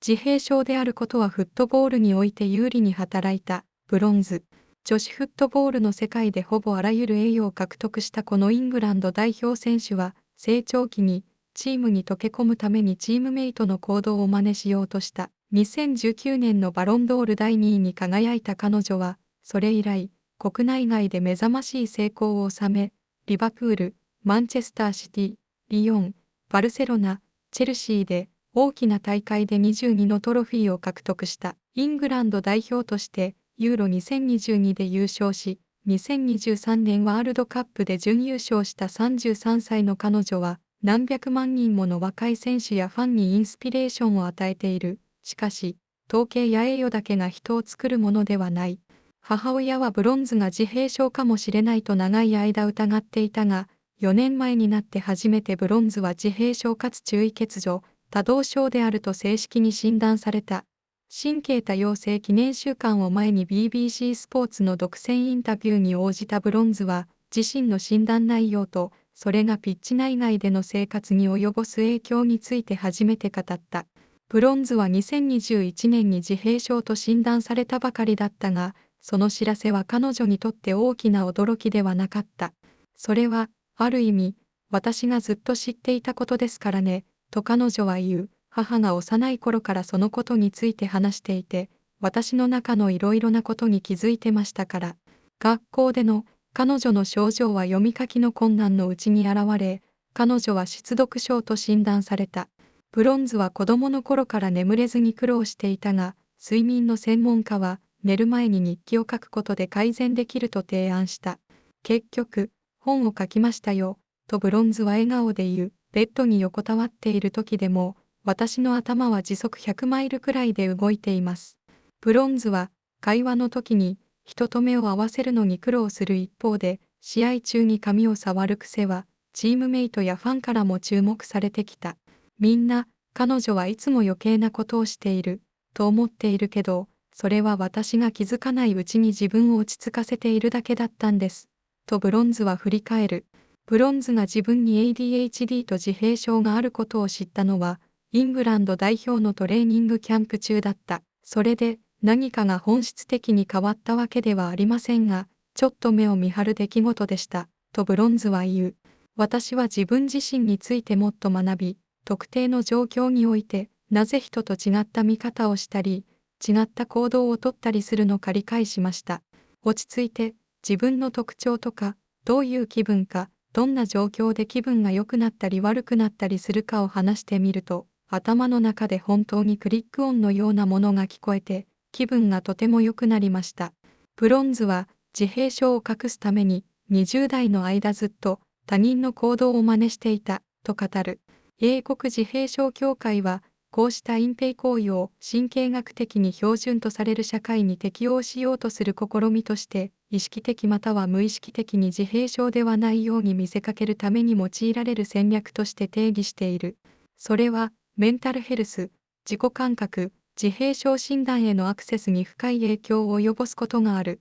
自閉症であることはフットボールにおいて有利に働いた。ブロンズ。女子フットボールの世界でほぼあらゆる栄誉を獲得したこのイングランド代表選手は、成長期にチームに溶け込むためにチームメイトの行動を真似しようとした。2019年のバロンドール第2位に輝いた彼女は、それ以来、国内外で目覚ましい成功を収め、リバプール、マンチェスターシティ、リヨン、バルセロナ、チェルシーで大きな大会で22のトロフィーを獲得した。イングランド代表としてユーロ2022で優勝し、2023年ワールドカップで準優勝した33歳の彼女は、何百万人もの若い選手やファンにインスピレーションを与えている。しかし、統計や栄誉だけが人を作るものではない。母親はブロンズが自閉症かもしれないと長い間疑っていたが、4年前になって初めてブロンズは自閉症かつ注意欠如、多動症であると正式に診断された。神経多様性記念週間を前に BBC スポーツの独占インタビューに応じたブロンズは、自身の診断内容と、それがピッチ内外での生活に及ぼす影響について初めて語った。ブロンズは2021年に自閉症と診断されたばかりだったが、その知らせは彼女にとって大きな驚きではなかった。それは、ある意味、私がずっと知っていたことですからね、と彼女は言う。母が幼い頃からそのことについて話していて、私の中のいろいろなことに気づいてましたから。学校での彼女の症状は読み書きの困難のうちに現れ、彼女は失読症と診断された。ブロンズは子供の頃から眠れずに苦労していたが、睡眠の専門家は寝る前に日記を書くことで改善できると提案した。結局、本を書きましたよ、とブロンズは笑顔で言う。ベッドに横たわっている時でも、私の頭は時速100マイルくらいで動いています。ブロンズは会話の時に人と目を合わせるのに苦労する一方で、試合中に髪を触る癖はチームメイトやファンからも注目されてきた。みんな、彼女はいつも余計なことをしていると思っているけど、それは私が気づかないうちに自分を落ち着かせているだけだったんです。とブロンズは振り返る。ブロンズが自分に ADHD と自閉症があることを知ったのは、イングランド代表のトレーニングキャンプ中だった。それで何かが本質的に変わったわけではありませんが、ちょっと目を見張る出来事でした。とブロンズは言う。私は自分自身についてもっと学び、特定の状況において、なぜ人と違った見方をしたり、違った行動をとったりするのか理解しました。落ち着いて、自分の特徴とか、どういう気分か、どんな状況で気分が良くなったり悪くなったりするかを話してみると、頭の中で本当にクリック音のようなものが聞こえて、気分がとても良くなりました。ブロンズは自閉症を隠すために20代の間ずっと他人の行動を真似していたと語る。英国自閉症協会はこうした隠蔽行為を神経学的に標準とされる社会に適応しようとする試みとして意識的または無意識的に自閉症ではないように見せかけるために用いられる戦略として定義している。それはメンタルヘルス、自己感覚、自閉症診断へのアクセスに深い影響を及ぼすことがある。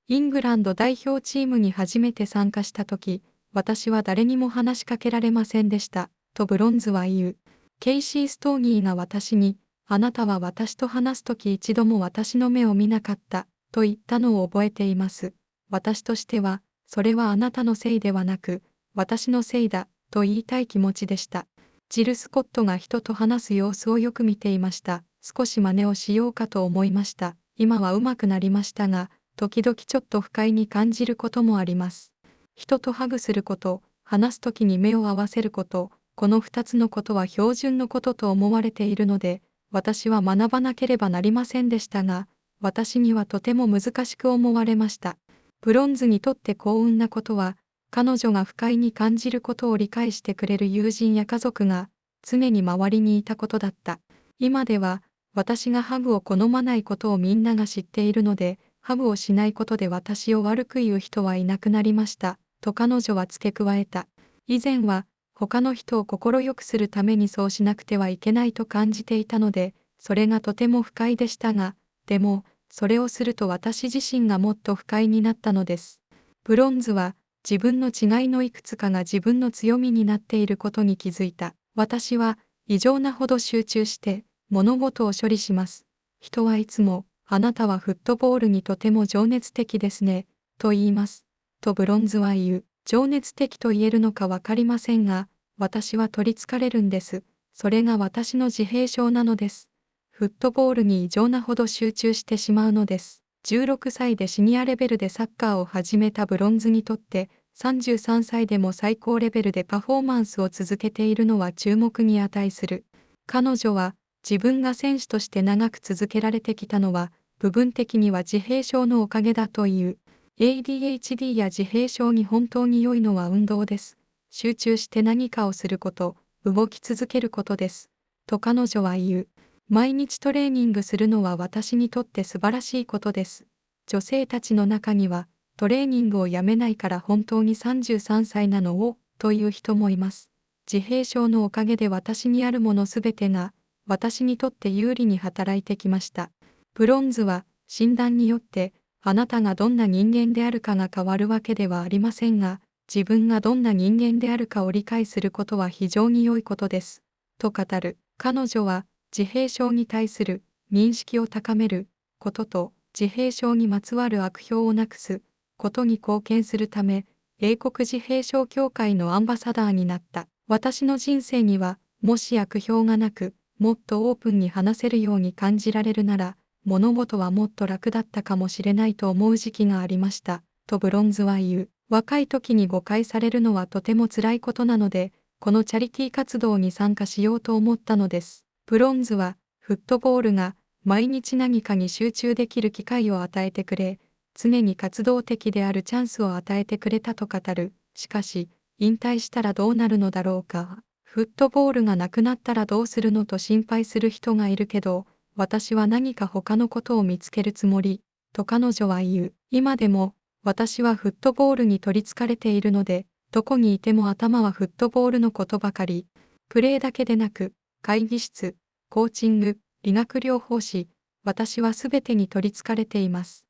イングランド代表チームに初めて参加したとき、私は誰にも話しかけられませんでした、とブロンズは言う。ケイシー・ストーニーが私に、あなたは私と話すとき一度も私の目を見なかった、と言ったのを覚えています。私としては、それはあなたのせいではなく、私のせいだ、と言いたい気持ちでした。ジル・スコットが人と話す様子をよく見ていました。少し真似をしようかと思いました。今は上手くなりましたが、時々ちょっと不快に感じることもあります。人とハグすること、話すときに目を合わせること、この2つのことは標準のことと思われているので、私は学ばなければなりませんでしたが、私にはとても難しく思われました。ブロンズにとって幸運なことは、彼女が不快に感じることを理解してくれる友人や家族が常に周りにいたことだった。今では私がハグを好まないことをみんなが知っているので、ハグをしないことで私を悪く言う人はいなくなりました、と彼女は付け加えた。以前は他の人を快くするためにそうしなくてはいけないと感じていたので、それがとても不快でしたが、でもそれをすると私自身がもっと不快になったのです。ブロンズは自分の違いのいくつかが自分の強みになっていることに気づいた。私は異常なほど集中して物事を処理します。人はいつも、あなたはフットボールにとても情熱的ですね、と言います。とブロンズは言う。情熱的と言えるのかわかりませんが、私は取り憑かれるんです。それが私の自閉症なのです。フットボールに異常なほど集中してしまうのです。16歳でシニアレベルでサッカーを始めたブロンズにとって、33歳でも最高レベルでパフォーマンスを続けているのは注目に値する。彼女は、自分が選手として長く続けられてきたのは、部分的には自閉症のおかげだという。ADHD や自閉症に本当に良いのは運動です。集中して何かをすること、動き続けることです。と彼女は言う。毎日トレーニングするのは私にとって素晴らしいことです。女性たちの中には、トレーニングをやめないから本当に33歳なのを、という人もいます。自閉症のおかげで私にあるものすべてが、私にとって有利に働いてきました。ブロンズは、診断によって、あなたがどんな人間であるかが変わるわけではありませんが、自分がどんな人間であるかを理解することは非常に良いことです。と語る。彼女は、自閉症に対する認識を高めることと、自閉症にまつわる悪評をなくすことに貢献するため、英国自閉症協会のアンバサダーになった。私の人生には、もし悪評がなく、もっとオープンに話せるように感じられるなら、物事はもっと楽だったかもしれないと思う時期がありました。とブロンズは言う。若い時に誤解されるのはとても辛いことなので、このチャリティー活動に参加しようと思ったのです。ブロンズは、フットボールが毎日何かに集中できる機会を与えてくれ、常に活動的であるチャンスを与えてくれたと語る。しかし、引退したらどうなるのだろうか。フットボールがなくなったらどうするのと心配する人がいるけど、私は何か他のことを見つけるつもり、と彼女は言う。今でも、私はフットボールに取り憑かれているので、どこにいても頭はフットボールのことばかり。プレーだけでなく、会議室、コーチング、理学療法士、私はすべてに取り憑かれています。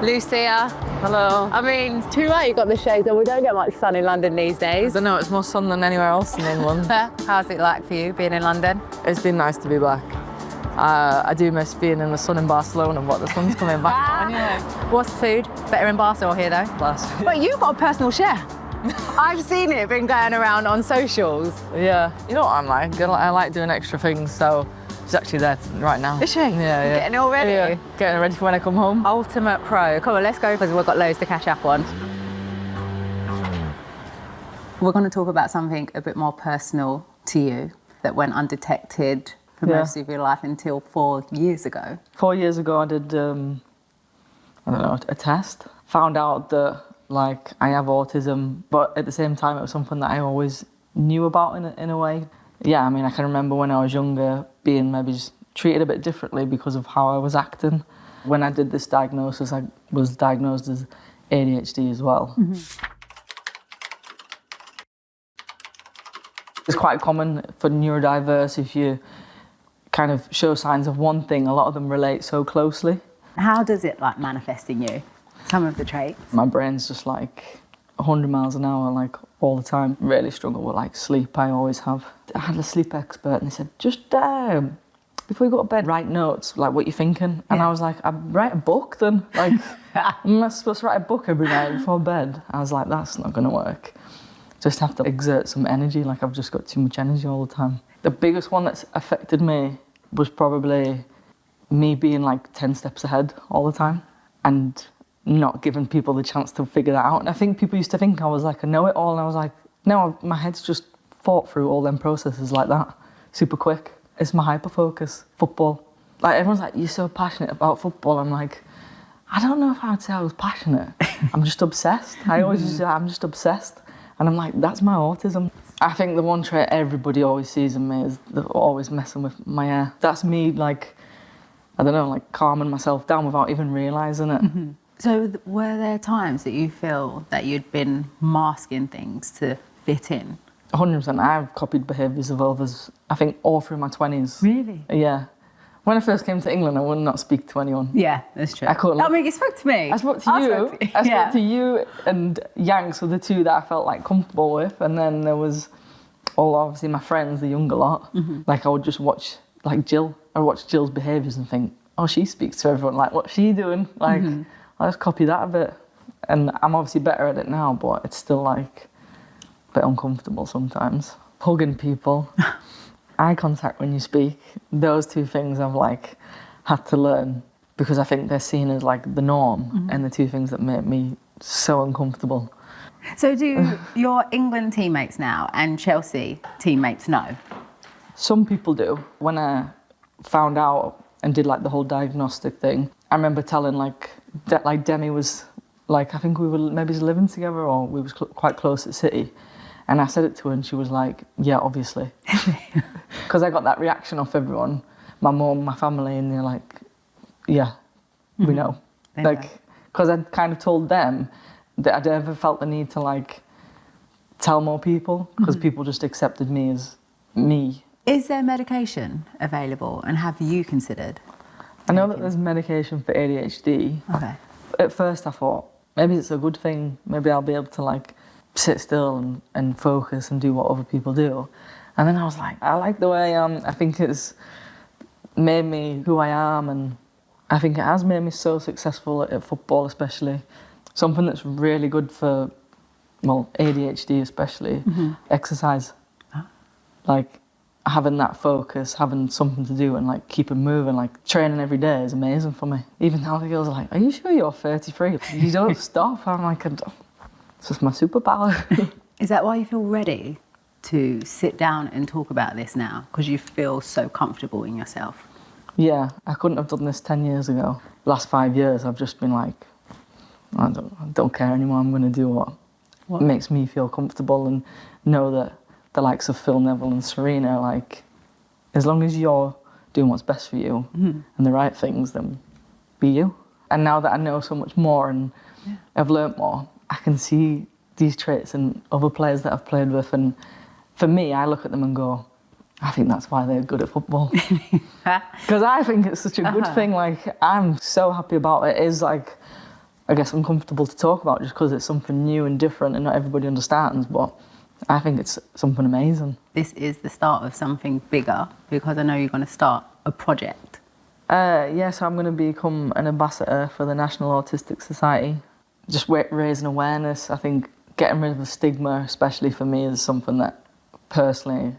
Lucia. Hello. I mean, it's too right you got the shades on. We don't get much sun in London these I days. don't know, it's more sun than anywhere else in England. How's it like for you being in London? It's been nice to be back. I do miss being in the sun in Barcelona, but the sun's coming back now anyway. What's the food? Better in Barcelona or here though? Bless. But you've got a personal chef. I've seen it, been going around on socials. Yeah, you know what I'm like? I like doing extra things, so she's actually there right now. Is she? Yeah. Getting it all ready? Yeah, getting it ready for when I come home. Ultimate pro. Come on, let's go because we've got loads to catch up on. We're going to talk about something a bit more personal to you that went undetected for most of your life until 4 years ago. 4 years ago, I did, I don't know, a test. Found out that, like, I have autism, but at the same time, it was something that I always knew about in a way. Yeah, I mean, I can remember when I was younger being maybe just treated a bit differently because of how I was acting. When I did this diagnosis, I was diagnosed as ADHD as well. It's quite common for neurodiverse if you kind of show signs of one thing, a lot of them relate so closely. How does it like manifest in you? Some of the traits? My brain's just like 100 miles an hour, like all the time. Really struggle with like sleep, I always have. I had a sleep expert and they said, just before you go to bed, write notes, like what you're thinking. And I was like, I write a book then. Like, am I supposed to write a book every night before bed? I was like, that's not gonna work. Just have to exert some energy, like I've just got too much energy all the time. The biggest one that's affected me was probably me being like 10 steps ahead all the time and not giving people the chance to figure that out. And I think people used to think I was like a know-it-all, and I was like, no, my head's just thought through all them processes like that, super quick. It's my hyperfocus, football. Like everyone's like, you're so passionate about football. I'm like, I don't know if I would say I was passionate. I'm just obsessed. I always just say I'm just obsessed. And I'm like, that's my autism. I think the one trait everybody always sees in me is they're always messing with my hair. That's me, like, I don't know, like calming myself down without even realising it. So were there times that you feel that you'd been masking things to fit in? 100%. I've copied behaviours of others, I think, all through my 20s. Really? Yeah. When I first came to England, I would not speak to anyone. Yeah, that's true. I couldn't. I mean, you spoke to me. I spoke to you. I spoke to you and Yanks were the two that I felt like comfortable with, and then there was all obviously my friends, the younger lot. Like I would just watch like Jill. I would watch Jill's behaviours and think, oh, she speaks to everyone. Like, what's she doing? Like, I'll just copy that a bit. And I'm obviously better at it now, but it's still like a bit uncomfortable sometimes. Hugging people, eye contact when you speak, those two things I've like had to learn because I think they're seen as like the norm and the two things that make me so uncomfortable. So do your England teammates now and Chelsea teammates know? Some people do. When I found out and did like the whole diagnostic thing, I remember telling like Demi was like, I think we were maybe living together or we was quite close at City. And I said it to her and she was like, yeah, obviously. Because I got that reaction off everyone, my mum, my family, and they're like, yeah, we know. Like, because I'd kind of told them that I'd never felt the need to like tell more people because people just accepted me as me. Is there medication available and have you considered? I know that there's medication for ADHD. Okay. At first I thought, maybe it's a good thing. Maybe I'll be able to like sit still and focus and do what other people do. And then I was like, I like the way I am. I think it's made me who I am, and I think it has made me so successful at football especially. Something that's really good for, well, ADHD especially, exercise. Like having that focus, having something to do and like keeping moving, like training every day is amazing for me. Even now the girls are like, are you sure you're 33? You don't stop. I'm like, it's just my superpower. Is that why you feel ready to sit down and talk about this now? Because you feel so comfortable in yourself? Yeah, I couldn't have done this 10 years ago. The last 5 years, I've just been like, I don't care anymore. I'm going to do what makes me feel comfortable and know that the likes of Phil Neville and Serena, like, as long as you're doing what's best for you and the right things, then be you. And now that I know so much more and I've learnt more, I can see these traits in other players that I've played with, and for me, I look at them and go, I think that's why they're good at football. Because I think it's such a good thing. Like, I'm so happy about it. It is like, I guess, uncomfortable to talk about just because it's something new and different and not everybody understands, but I think it's something amazing. This is the start of something bigger because I know you're going to start a project. So I'm going to become an ambassador for the National Autistic Society. Just raising awareness. I think getting rid of the stigma, especially for me, is something that personally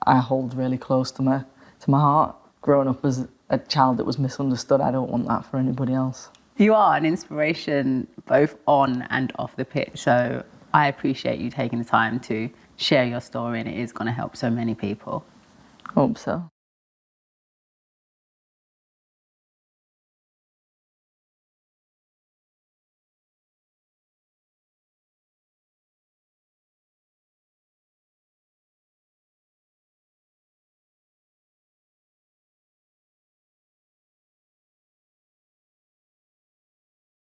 I hold really close to my heart. Growing up as a child that was misunderstood, I don't want that for anybody else. You are an inspiration both on and off the pitch, so I appreciate you taking the time to share your story, and it is going to help so many people. Hope so.